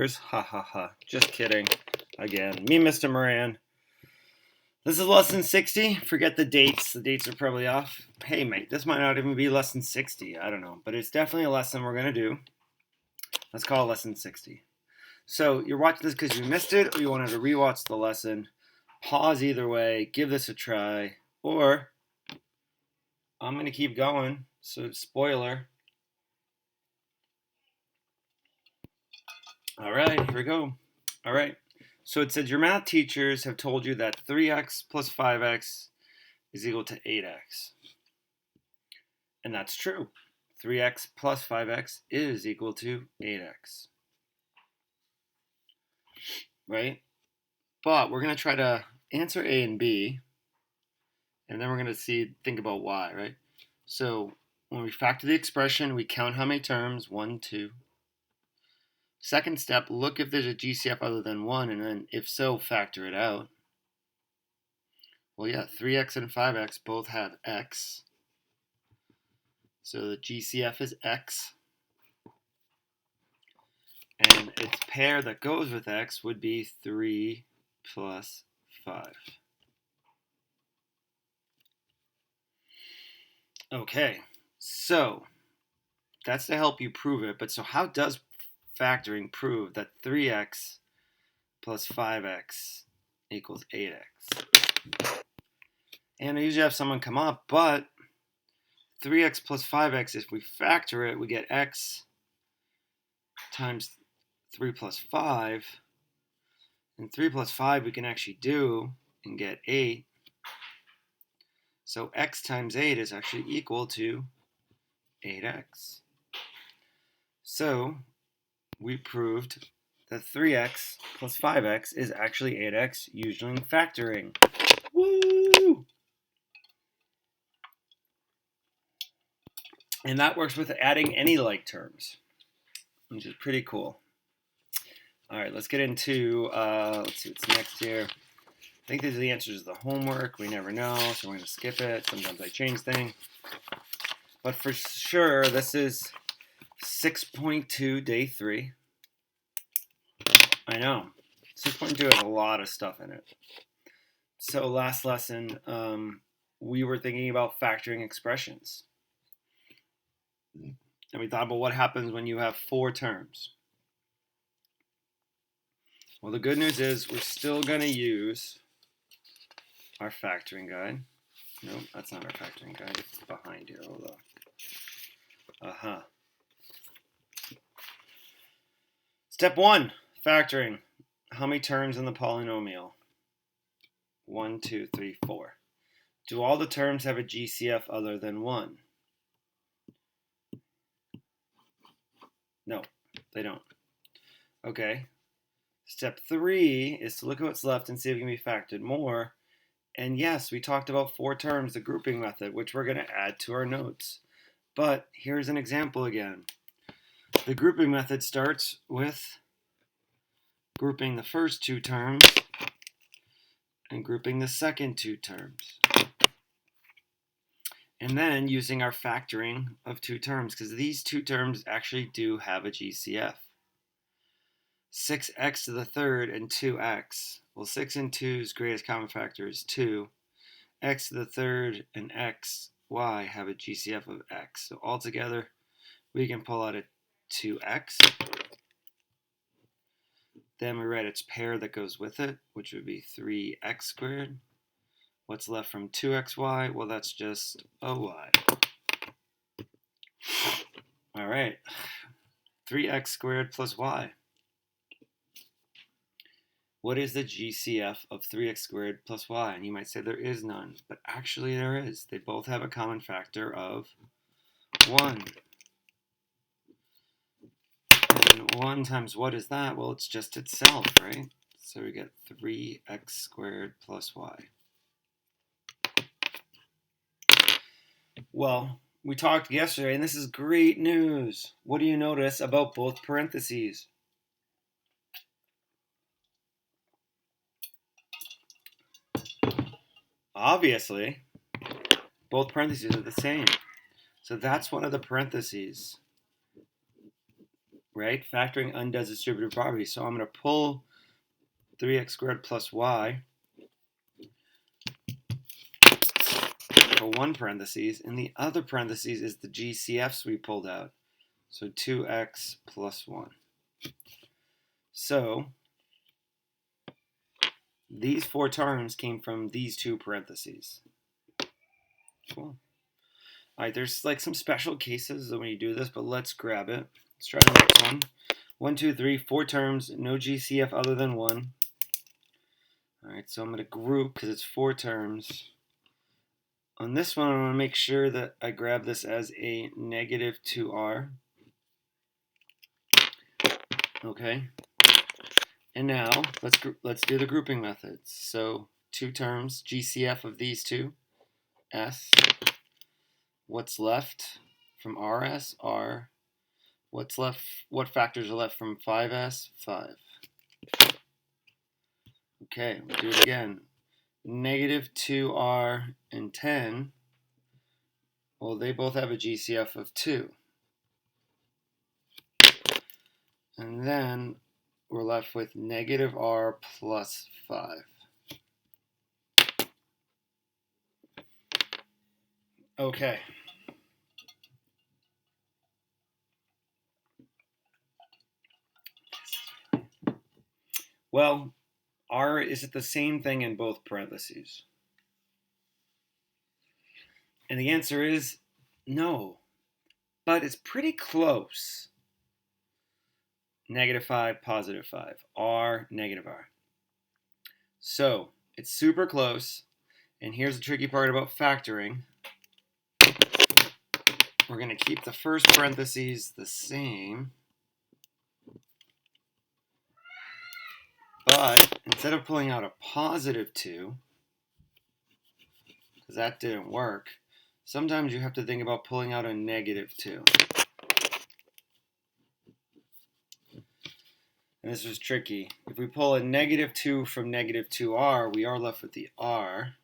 Ha ha ha. Just kidding. Again, me, Mr. Moran. This is lesson 60. Forget the dates. The dates are probably off. Hey, mate, this might not even be lesson 60. I don't know. But it's definitely a lesson we're going to do. Let's call it lesson 60. So you're watching this because you missed it or you wanted to rewatch the lesson. Pause either way. Give this a try. Or I'm going to keep going. So, spoiler. All right, here we go. All right. So it says your math teachers have told you that 3x plus 5x is equal to 8x. And that's true. 3x plus 5x is equal to 8x. Right? But we're going to try to answer A and B. And then we're going to think about y, right? So when we factor the expression, we count how many terms. 1, 2. Second step, look if there's a GCF other than 1, and then if so, factor it out. Well, yeah, 3x and 5x both have x. So the GCF is x. And its pair that goes with x would be 3 plus 5. Okay, so that's to help you prove it. But so how does factoring prove that 3x plus 5x equals 8x? And I usually have someone come up, but 3x plus 5x, if we factor it, we get x times 3 plus 5. And 3 plus 5 we can actually do and get 8. So x times 8 is actually equal to 8x. So we proved that 3x plus 5x is actually 8x using factoring. Woo! And that works with adding any like terms, which is pretty cool. All right, let's get into, let's see what's next here. I think these are the answers to the homework. We never know, so we're going to skip it. Sometimes I change things. But for sure, this is 6.2, day 3. I know. 6.2 has a lot of stuff in it. So last lesson, we were thinking about factoring expressions. And we thought about what happens when you have 4 terms. Well, the good news is we're still going to use our factoring guide. Nope, that's not our factoring guide. It's behind here. Hold on. Step 1, factoring. How many terms in the polynomial? 1, 2, 3, 4. Do all the terms have a GCF other than 1? No, they don't. Okay. Step 3 is to look at what's left and see if it can be factored more. And yes, we talked about 4 terms, the grouping method, which we're going to add to our notes. But here's an example again. The grouping method starts with grouping the first 2 terms and grouping the second 2 terms. And then using our factoring of 2 terms, because these 2 terms actually do have a GCF. 6x to the third and 2x. Well, 6 and 2's greatest common factor is 2. X to the third and x, y have a GCF of x. So altogether, we can pull out a 2x. Then we write its pair that goes with it, which would be 3x squared. What's left from 2xy? Well, that's just a y. All right. 3x squared plus y. What is the GCF of 3x squared plus y? And you might say there is none, but actually there is. They both have a common factor of 1. And 1 times what is that? Well, it's just itself, right? So we get 3x squared plus y. Well, we talked yesterday, and this is great news. What do you notice about both parentheses? Obviously, both parentheses are the same. So that's one of the parentheses right? Factoring undoes distributive properties. So I'm going to pull 3x squared plus y for one parentheses, and the other parentheses is the GCFs we pulled out. So 2x plus 1. So these four terms came from these two parentheses. Cool. All right, there's like some special cases when you do this, but let's grab it. Let's try the next one. 1, 2, 3, 4 terms, no GCF other than 1. All right, so I'm going to group because it's 4 terms. On this one, I'm going to make sure that I grab this as a negative 2r. Okay. And now let's do the grouping methods. So 2 terms, GCF of these two, s. What's left from rs, r. What's left? What factors are left from 5s? 5. Okay, we'll do it again. Negative 2r and 10. Well, they both have a GCF of 2. And then we're left with negative r plus 5. Okay. Well, r, is it the same thing in both parentheses? And the answer is no. But it's pretty close. Negative 5, positive 5. R, negative r. So it's super close. And here's the tricky part about factoring. We're going to keep the first parentheses the same. But instead of pulling out a positive 2, because that didn't work, sometimes you have to think about pulling out a negative 2. And this was tricky. If we pull a negative 2 from negative 2r, we are left with the r.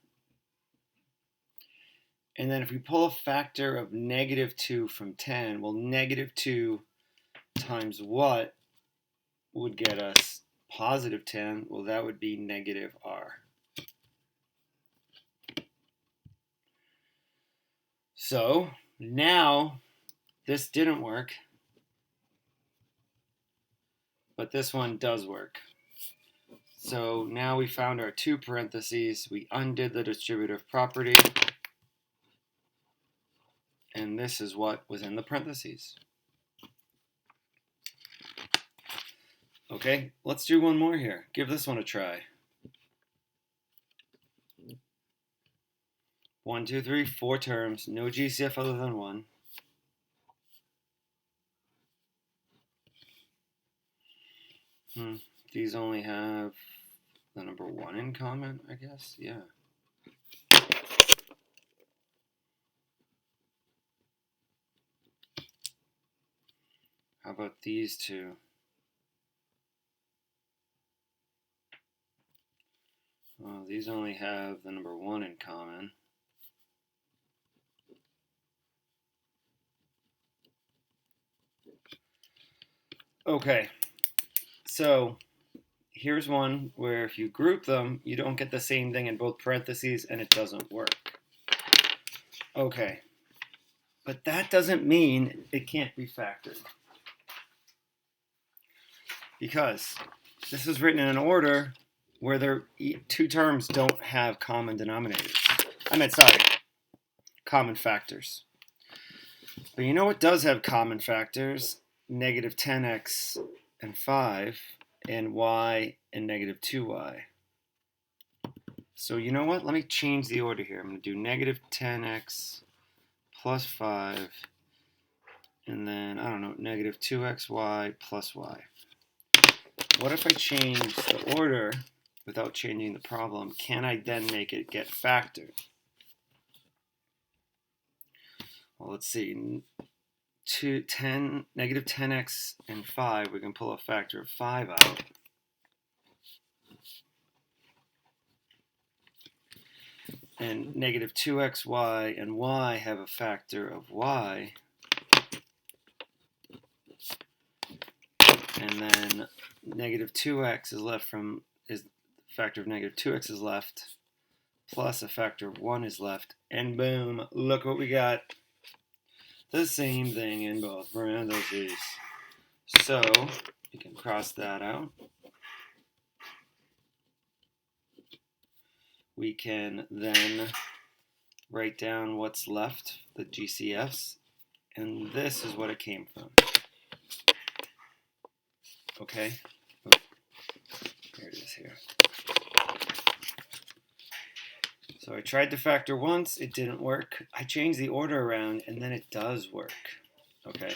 And then if we pull a factor of negative 2 from 10, well, negative 2 times what would get us positive 10? Well, that would be negative r. So now this didn't work, but this one does work. So now we found our 2 parentheses. We undid the distributive property. And this is what was in the parentheses. Okay, let's do one more here. Give this one a try. 1, 2, 3, 4 terms, no GCF other than 1. These only have the number 1 in common, I guess. Yeah. How about these two? Well, these only have the number 1 in common. Okay, so here's one where if you group them, you don't get the same thing in both parentheses and it doesn't work. Okay, but that doesn't mean it can't be factored. Because this is written in an order where their 2 terms don't have common denominators. Common factors. But you know what does have common factors? Negative 10x and 5, and y and negative 2y. So you know what? Let me change the order here. I'm going to do negative 10x plus 5, and then, I don't know, negative 2xy plus y. What if I change the order without changing the problem? Can I then make it get factored? Well, let's see. Negative 10x and 5, we can pull a factor of 5 out. And negative 2xy and y have a factor of y. and then negative 2x is left from, is the factor of negative 2x is left, plus a factor of 1 is left, and boom, look what we got. The same thing in both parentheses. So you can cross that out. We can then write down what's left, the GCFs, and this is what it came from. Okay, oh, here it is here. So I tried to factor once, it didn't work. I changed the order around, and then it does work. Okay,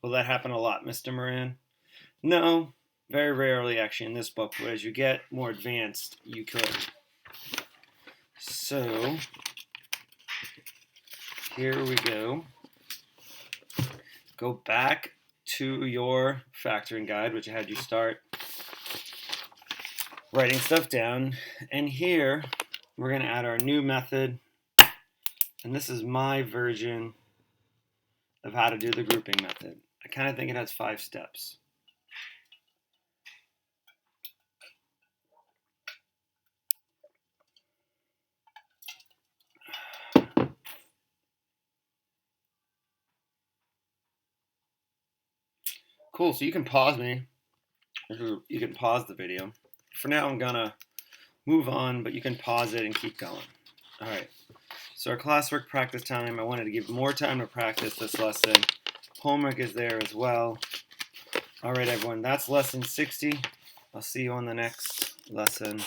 will that happen a lot, Mr. Moran? No, very rarely actually in this book, but as you get more advanced, you could. So here we go. Go back to your factoring guide, which I had you start writing stuff down. And here we're going to add our new method. And this is my version of how to do the grouping method. I kind of think it has 5 steps. Cool, so you can pause me. You can pause the video. For now, I'm gonna move on, but you can pause it and keep going. All right, so our classwork practice time, I wanted to give more time to practice this lesson. Homework is there as well. All right, everyone, that's lesson 60. I'll see you on the next lesson.